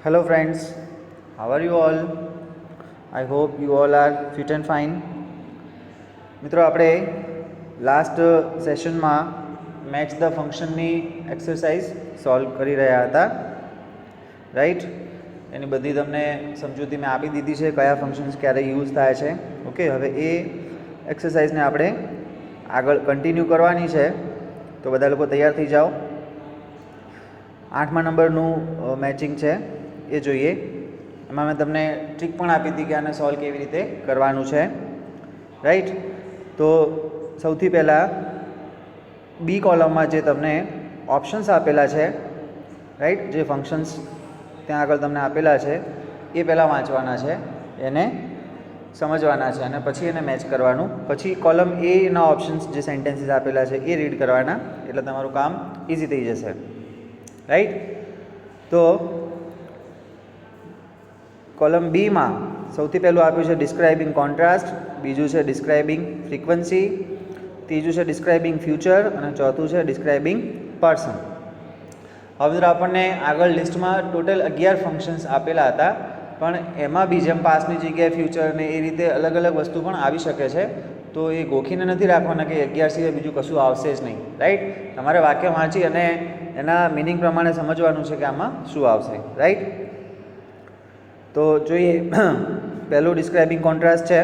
Hello friends, how are you all? I hope you all are fit and fine. મિત્રો આપણે last સેશનમાં match the ફંક્શનની exercise solve કરી રહ્યા હતા, રાઈટ? એની બધી તમને સમજૂતી મેં આપી દીધી છે, કયા ફંક્શન્સ ક્યારે યુઝ થાય છે. ઓકે, હવે એ એક્સરસાઇઝને આપણે આગળ કન્ટિન્યુ કરવાની છે, તો બધા લોકો તૈયાર થઈ જાઓ. 8મા નંબરનું મેચિંગ છે એ જોઈએ. એમાં મેં તમને ટ્રીક પણ આપી હતી કે આને સોલ્વ કેવી રીતે કરવાનું છે, રાઈટ? તો સૌથી પહેલાં બી કોલમમાં જે તમને ઓપ્શન્સ આપેલા છે, રાઈટ, જે ફંક્શન્સ ત્યાં આગળ તમને આપેલા છે એ પહેલાં વાંચવાના છે, એને સમજવાના છે અને પછી એને મેચ કરવાનું. પછી કોલમ એના ઓપ્શન્સ જે સેન્ટેન્સીસ આપેલા છે એ રીડ કરવાના, એટલે તમારું કામ ઇઝી થઈ જશે, રાઈટ? તો કોલમ બીમાં સૌથી પહેલું આપ્યું છે ડિસ્ક્રાઇબિંગ કોન્ટ્રાસ્ટ, બીજું છે ડિસ્ક્રાઇબિંગ ફ્રીક્વન્સી, ત્રીજું છે ડિસ્ક્રાઇબિંગ ફ્યુચર અને ચોથું છે ડિસ્ક્રાઇબિંગ પર્સન. હવે મિત્રો આપણને આગળ લિસ્ટમાં ટોટલ 11 ફંક્શન્સ આપેલા હતા, પણ એમાં બી જેમ પાસની જગ્યાએ ફ્યુચર ને એ રીતે અલગ અલગ વસ્તુ પણ આવી શકે છે. તો એ ગોખીને નથી રાખવાના કે 11 સિવાય બીજું કશું આવશે જ નહીં, રાઈટ? તમારે વાક્ય વાંચી અને એના મિનિંગ પ્રમાણે સમજવાનું છે કે આમાં શું આવશે, રાઈટ? તો જોઈએ, પહેલું ડિસ્ક્રાઇબિંગ કોન્ટ્રાસ્ટ છે.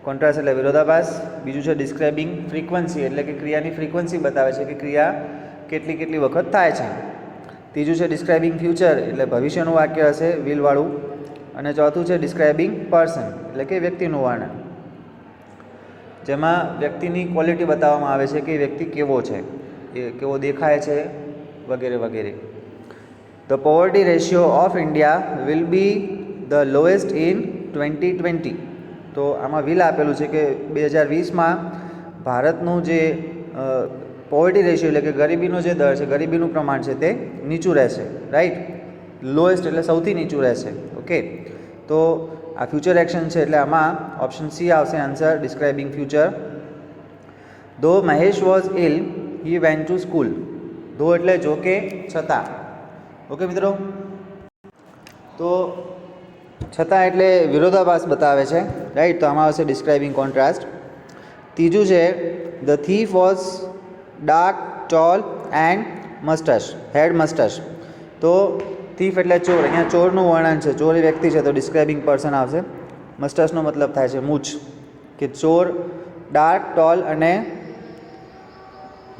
કોન્ટ્રાસ્ટ એટલે વિરોધાભાસ. બીજું છે ડિસ્ક્રાઇબિંગ ફ્રીક્વન્સી, એટલે કે ક્રિયાની ફ્રીક્વન્સી બતાવે છે કે ક્રિયા કેટલી વખત થાય છે. ત્રીજું છે ડિસ્ક્રાઇબિંગ ફ્યુચર, એટલે ભવિષ્યનું વાક્ય હશે વિલવાળું. અને ચોથું છે ડિસ્ક્રાઇબિંગ પર્સન, એટલે કે વ્યક્તિનું વર્ણન, જેમાં વ્યક્તિની ક્વોલિટી બતાવવામાં આવે છે કે એ વ્યક્તિ કેવો છે, એ કેવો દેખાય છે, વગેરે વગેરે. The poverty ratio of India will be the lowest in 2020. તો આમાં વિલ આપેલું છે કે 2020માં ભારતનું જે પોવર્ટી રેશિયો એટલે કે ગરીબીનો જે દર છે, ગરીબીનું પ્રમાણ છે તે નીચું રહેશે, રાઈટ? લોએસ્ટ એટલે સૌથી નીચું રહેશે. ઓકે, તો આ ફ્યુચર એક્શન છે એટલે આમાં ઓપ્શન સી આવશે answer, describing future. Though Mahesh was ill he went to school. Though એટલે જો કે, છતાં. ઓકે મિત્રો, તો છતાં એટલે વિરોધાભાસ બતાવે છે, રાઈટ? તો આમાં આવશે ડિસ્ક્રાઇબિંગ કોન્ટ્રાસ્ટ. ત્રીજું છે the thief was dark, tall and moustache, had moustache. તો થીફ એટલે ચોર, અહીંયા ચોરનું વર્ણન છે, ચોર એ વ્યક્તિ છે, તો ડિસ્ક્રાઇબિંગ પર્સન આવશે. મસ્ટશનો મતલબ થાય છે મૂછ, કે ચોર ડાર્ક, ટોલ અને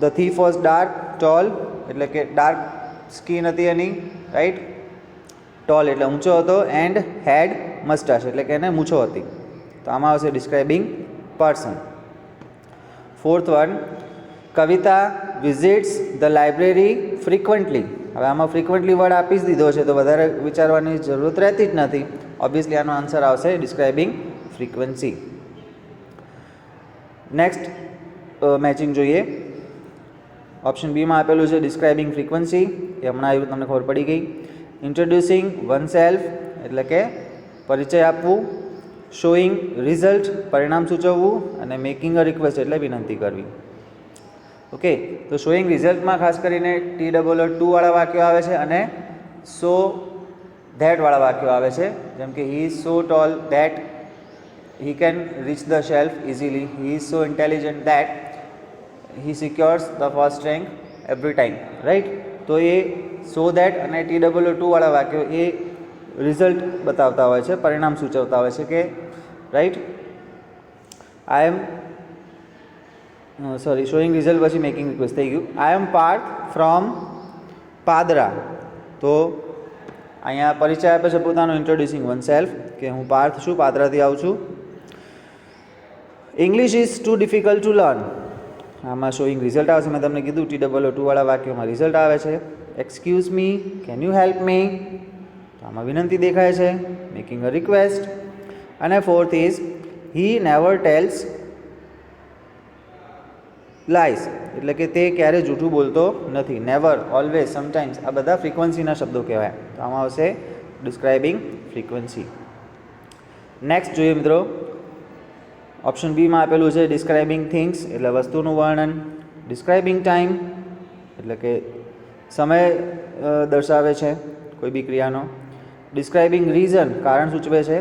the thief was dark, tall એટલે કે ડાર્ક સ્કિન હતી એની, રાઈટ? ટોલ એટલે ઊંચો હતો, એન્ડ હેડ મસ્ટાશ એટલે કે એને મૂછો હતી. તો આમાં આવશે describing person. Fourth one, Kavita visits the library frequently. હવે આમાં ફ્રિકવન્ટલી વર્ડ આપી જ દીધો છે, તો વધારે વિચારવાની જરૂરત રહેતી જ નથી. ઓબ્વિયસલી આનો આન્સર આવશે ડિસ્ક્રાઇબિંગ ફ્રીક્વન્સી. નેક્સ્ટ મેચિંગ જોઈએ. ઓપ્શન બીમાં આપેલું છે ડિસ્ક્રાઇબિંગ ફ્રીક્વન્સી, એ હમણાં આવ્યું, તમને ખબર પડી ગઈ. ઇન્ટ્રોડ્યુસિંગ વન સેલ્ફ એટલે કે પરિચય આપવું. શોઈંગ રિઝલ્ટ પરિણામ સૂચવવું. અને મેકિંગ અ રિક્વેસ્ટ એટલે વિનંતી કરવી. ઓકે, તો શોઈંગ રિઝલ્ટમાં ખાસ કરીને TOO વાળા વાક્યો આવે છે અને સો ધેટ વાળા વાક્યો આવે છે, જેમ કે he is so tall that he can reach the shelf easily. He is so intelligent that he secures the first rank every time, right? તો એ સો ધેટ અને TOO વાળા વાક્યો એ રિઝલ્ટ બતાવતા હોય છે, પરિણામ સૂચવતા હોય છે કે, રાઈટ? આઈ એમ શોઈંગ રિઝલ્ટ પછી મેકિંગ રિક્વેસ્ટ થઈ ગયું. આઈ એમ પાર્થ ફ્રોમ પાદરા. તો અહીંયા પરિચય આપે છે પોતાનો, ઇન્ટ્રોડ્યુસિંગ વન સેલ્ફ, કે હું પાર્થ છું, પાદરાથી આવું છું. English is too difficult to learn. આમાં શોઈંગ રિઝલ્ટ આવશે, મેં તમને કીધું TOO વાળા વાક્યોમાં રિઝલ્ટ આવે છે. Excuse me, can you help me. તો આમાં વિનંતી દેખાય છે, મેકિંગ અ રિક્વેસ્ટ. અને fourth is he never tells lies, એટલે કે તે ક્યારે જૂઠું બોલતો નથી. નેવર, ઓલવેઝ, સમટાઈમ્સ, આ બધા ફ્રીક્વન્સીના શબ્દો કહેવાય. તો આમાં આવશે ડિસ્ક્રાઇબિંગ ફ્રીક્વન્સી. નેક્સ્ટ જોઈએ મિત્રો. ઓપ્શન બીમાં આપેલું છે ડિસ્ક્રાઇબિંગ થિંગ્સ એટલે વસ્તુનું વર્ણન. ડિસ્ક્રાઇબિંગ ટાઈમ એટલે કે સમય દર્શાવે છે કોઈ બી ક્રિયાનો. ડિસ્ક્રાઇબિંગ રીઝન કારણ સૂચવે છે.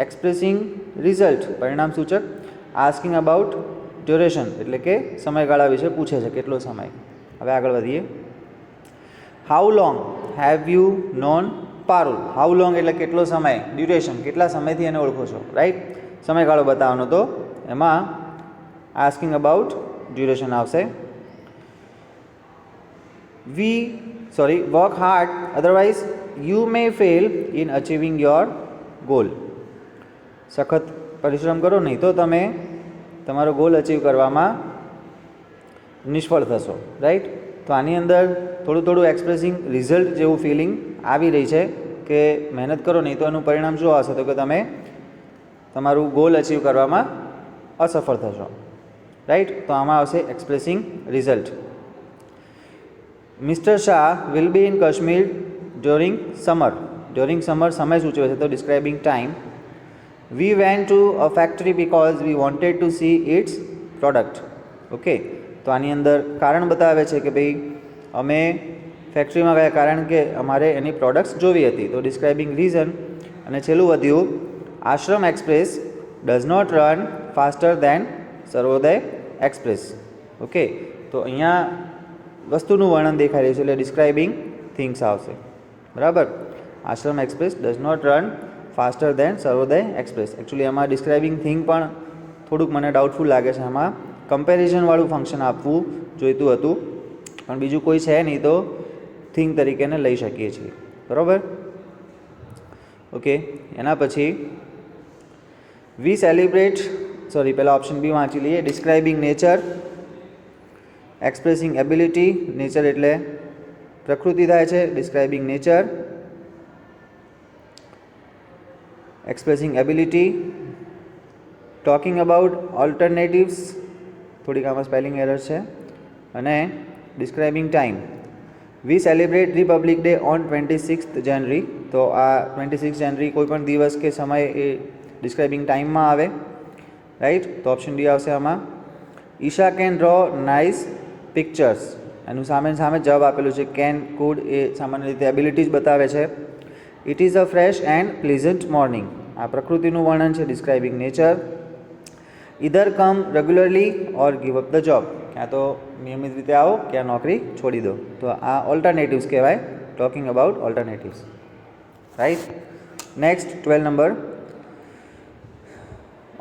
એક્સપ્રેસિંગ રિઝલ્ટ પરિણામ સૂચક. આસ્કિંગ અબાઉટ ડ્યુરેશન એટલે કે સમયગાળા વિશે પૂછે છે, કેટલો સમય. હવે આગળ વધીએ. How long have you non Parul. How long એટલે કેટલો સમય, ડ્યુરેશન કેટલા સમયથી એને ઓળખો છો, રાઈટ. સમયગાળો બતાવવાનો, તો એમાં આસ્કિંગ અબાઉટ ડ્યુરેશન આવશે. Work hard otherwise you may fail in achieving your goal. સખત પરિશ્રમ કરો, નહીં તો તમે તમારો ગોલ અચીવ કરવામાં નિષ્ફળ થશો, રાઈટ. તો આની અંદર થોડું એક્સપ્રેસિંગ રિઝલ્ટ જેવું ફિલિંગ આવી રહી છે કે મહેનત કરો, નહીં તો એનું પરિણામ શું આવશે, તો કે તમે તમારું ગોલ અચીવ કરવામાં અસફળ થશો, રાઈટ. તો આમાં આવશે expressing result. Mister Shah will be in Kashmir during summer. During summer સમય સૂચવે છે, તો describing time. We went to a factory because we wanted to see its product. Okay, તો આની અંદર કારણ બતાવે છે કે ભાઈ અમે ફેક્ટરીમાં ગયા કારણ કે અમારે એની પ્રોડક્ટ્સ જોવી હતી, તો ડિસ્ક્રાઇબિંગ રીઝન. અને છેલ્લું વધ્યું Ashram express does not run faster than Sarvodaya express. Okay, તો અહીંયા વસ્તુનું વર્ણન દેખાઈ રહ્યું છે એટલે ડિસ્ક્રાઇબિંગ થિંગ્સ આવશે, બરાબર. Ashram express does not run faster than Sarvodaya express. Actually એમાં ડિસ્ક્રાઇબિંગ થિંગ પણ થોડુંક મને ડાઉટફુલ લાગે છે. આમાં કમ્પેરિઝનવાળું ફંક્શન આપવું જોઈતું હતું, પણ બીજું કોઈ છે નહીં, તો થિંગ તરીકે એને લઈ શકીએ છીએ, બરાબર. ઓકે, એના પછી વી સેલિબ્રેટ પહેલાં ઓપ્શન બી વાંચી લઈએ. Describing nature, expressing ability. Nature એટલે પ્રકૃતિ થાય છે, describing nature. Expressing ability. Talking about alternatives, થોડીક આમાં સ્પેલિંગ એરર છે. અને describing time. We celebrate republic day on 26th January. તો આ 26 જાન્યુઆરી કોઈ પણ દિવસ કે સમય એ ડિસ્ક્રાઇબિંગ ટાઈમમાં આવે, રાઈટ. તો ઓપ્શન ડી આવશે આમાં. Isha can draw nice pictures. એનું સામે જવાબ આપેલું છે. કેન, કુડ એ સામાન્ય રીતે એબિલિટીઝ બતાવે છે. It is a fresh and pleasant morning. આ પ્રકૃતિનું વર્ણન છે, describing nature. Either come regularly or give up the job. ક્યાં તો નિયમિત રીતે આવો, ક્યાં નોકરી છોડી દો. તો આ ઓલ્ટરનેટિવ્સ કહેવાય, talking about alternatives, right. Next 12 number.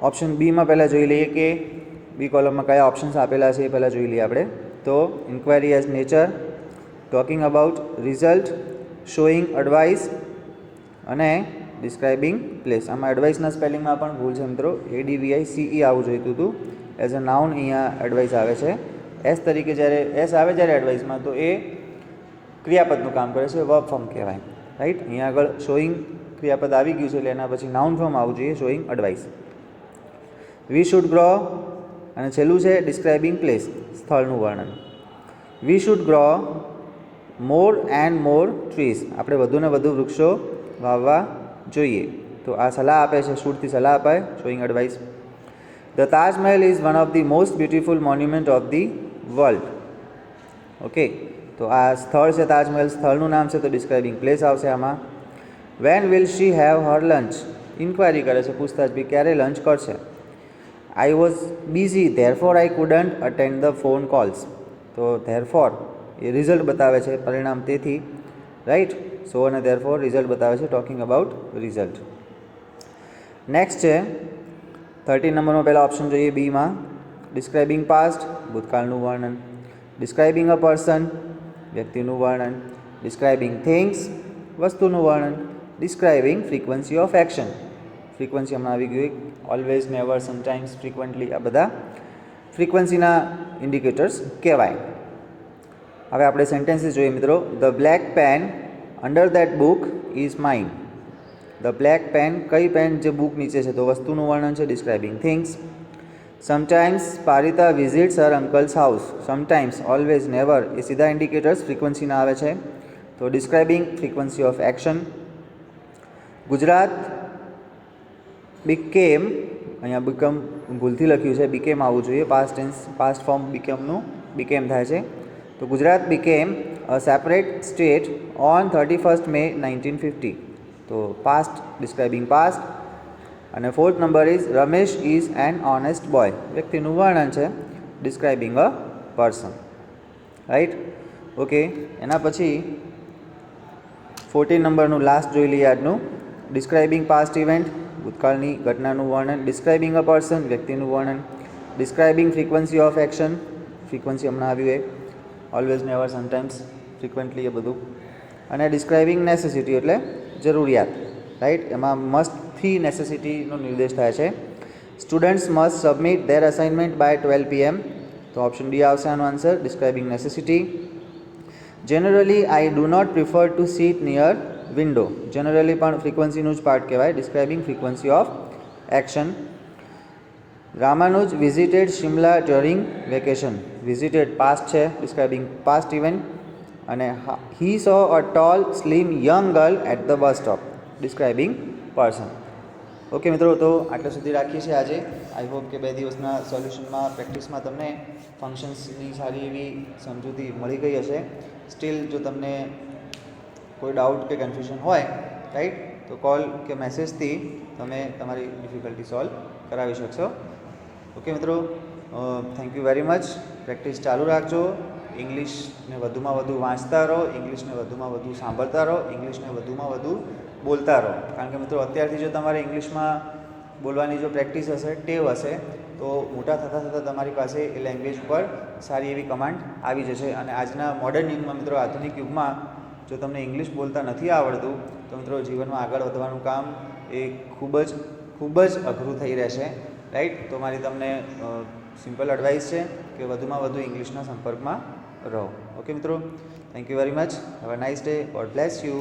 Option બીમાં પહેલાં જોઈ લઈએ કે બી કોલમમાં કયા ઓપ્શન્સ આપેલા છે એ પહેલાં જોઈ લઈએ આપણે. તો inquiry as nature, talking about result, showing advice અને ડિસ્ક્રાઇબિંગ પ્લેસ. આમાં એડવાઇસના સ્પેલિંગમાં પણ ભૂલ છે મિત્રો, ADVICE આવવું જોઈતું હતું. એઝ અ નાઉન અહીંયા એડવાઇસ આવે છે. એસ તરીકે જ્યારે એસ આવે જ્યારે એડવાઇસમાં, તો એ ક્રિયાપદનું કામ કરે છે, વર્બ ફોર્મ કહેવાય, રાઈટ. અહીંયા આગળ શોઈંગ ક્રિયાપદ આવી ગયું છે એટલે એના પછી નાઉન ફોર્મ આવવું જોઈએ, showing advice. We should grow. અને છેલ્લું છે ડિસ્ક્રાઇબિંગ પ્લેસ, સ્થળનું વર્ણન. We should grow more and more trees. આપણે વધુને વધુ વૃક્ષો વાવવા જોઈએ. તો આ સલાહ આપે છે, શુડથી સલાહ અપાય, showing advice. The Taj Mahal is one of the most beautiful monument of the world. Okay, તો આ સ્થળ છે તાજમહેલ, સ્થળનું નામ છે, તો ડિસ્ક્રાઇબિંગ પ્લેસ આવશે આમાં. When will she have her lunch. Inquiry કરે છે, પૂછતાછ બી ક્યારે લંચ કરશે. I was busy therefore I couldn't attend the phone calls. તો ધેરફોર એ રિઝલ્ટ બતાવે છે, પરિણામ તેથી, રાઈટ. સો અને ધેરફોર રિઝલ્ટ બતાવે છે, ટોકિંગ અબાઉટ રિઝલ્ટ. નેક્સ્ટ છે 13 નંબરનો પહેલાં ઓપ્શન જોઈએ બીમાં. ડિસ્ક્રાઇબિંગ પાસ્ટ, ભૂતકાળનું વર્ણન. ડિસ્ક્રાઇબિંગ અ પર્સન, વ્યક્તિનું વર્ણન. ડિસ્ક્રાઇબિંગ થિંગ્સ, વસ્તુનું વર્ણન. Describing frequency of action. Frequency હમણાં આવી ગયું, ઓલવેઝ, નેવર, સમટાઇમ્સ, ફ્રીક્વન્ટલી, આ બધા ફ્રીક્વન્સીના ઇન્ડિકેટર્સ કહેવાય. હવે આપણે સેન્ટેન્સીસ જોઈએ મિત્રો. The black pen under that book is mine. The black pen, કઈ પેન જે બુક નીચે છે, તો વસ્તુનું વર્ણન છે, describing things. Sometimes Parita visits her uncle's house. Sometimes, always, never એ સીધા ઇન્ડિકેટર્સ ફ્રીક્વન્સીના આવે છે, તો describing frequency of action. Gujarat became, અહીંયા બીકમ ભૂલથી લખ્યું છે, બીકેમ આવવું જોઈએ, પાસ્ટ ટેન્સ, પાસ્ટ ફોર્મ બીકેમનું બીકેમ થાય છે. તો Gujarat became a separate state on 31st May 1950. તો તો પાસ્ટ, ડિસ્ક્રાઇબિંગ પાસ્ટ. અને fourth number is Ramesh is an honest boy. વ્યક્તિનું વર્ણન છે, describing a person. Right. Okay, એના પછી 14 નંબરનું લાસ્ટ જોઈ લઈએ આજનું. ડિસ્ક્રાઇબિંગ પાસ્ટ ઇવેન્ટ, ભૂતકાળની ઘટનાનું વર્ણન. ડિસ્ક્રાઇબિંગ અ પર્સન, વ્યક્તિનું વર્ણન. Describing frequency of action, frequency હમણાં આવ્યું એ, ઓલવેઝ, નેવર, સમટાઈમ્સ, ફ્રીક્વન્ટલી, એ બધું. અને ડિસ્ક્રાઇબિંગ નેસેસિટી એટલે જરૂરિયાત. રાઈટ, એમાં મસ્ટથી નેસેસિટીનો નિર્દેશ થાય છે. Students must submit their assignment by 12 PM. તો ઓપ્શન ડી આવશે આનો answer, describing necessity. Generally I do not prefer to sit near window. Generally પણ ફ્રીક્વન્સીનું જ પાર્ટ કહેવાય, describing frequency of action. Ramanuj visited Shimla during vacation. Visited past છે, describing past event. અને he saw a tall slim young girl at the bus stop, describing person. Okay મિત્રો, તો આટલા સુધી રાખીએ છીએ આજે. આઈ હોપ કે 2 દિવસના સોલ્યુશનમાં, પ્રેક્ટિસમાં તમને ફંક્શન્સની સારી એવી સમજૂતી મળી ગઈ હશે. સ્ટીલ જો તમને કોઈ ડાઉટ કે કન્ફ્યુઝન હોય, રાઈટ, તો કોલ કે મેસેજથી તમે તમારી ડિફિકલ્ટી સોલ્વ કરાવી શકશો. ઓકે મિત્રો, thank you very much. Practice ચાલુ રાખજો. ઇંગ્લિશને વધુમાં વધુ વાંચતા રહો, ઇંગ્લિશને વધુમાં વધુ સાંભળતા રહો, ઇંગ્લિશને વધુમાં વધુ બોલતા રહો. કારણ કે મિત્રો, અત્યારથી જો તમારે ઇંગ્લિશમાં બોલવાની જો પ્રેક્ટિસ હશે, ટેવ હશે, તો મોટા થતાં થતાં તમારી પાસે એ લેંગ્વેજ ઉપર સારી એવી કમાન્ડ આવી જશે. અને આજના મોડર્ન યુગમાં મિત્રો, આધુનિક યુગમાં જો તમને ઇંગ્લિશ બોલતા નથી આવડતું, તો મિત્રો જીવનમાં આગળ વધવાનું કામ એ ખૂબ જ અઘરું થઈ રહેશે. રાઈટ. તો મારી તમને સિમ્પલ એડવાઇસ છે કે વધુમાં વધુ ઇંગ્લિશના સંપર્કમાં રહો. ઓકે મિત્રો, thank you very much. Have a nice day. God bless you.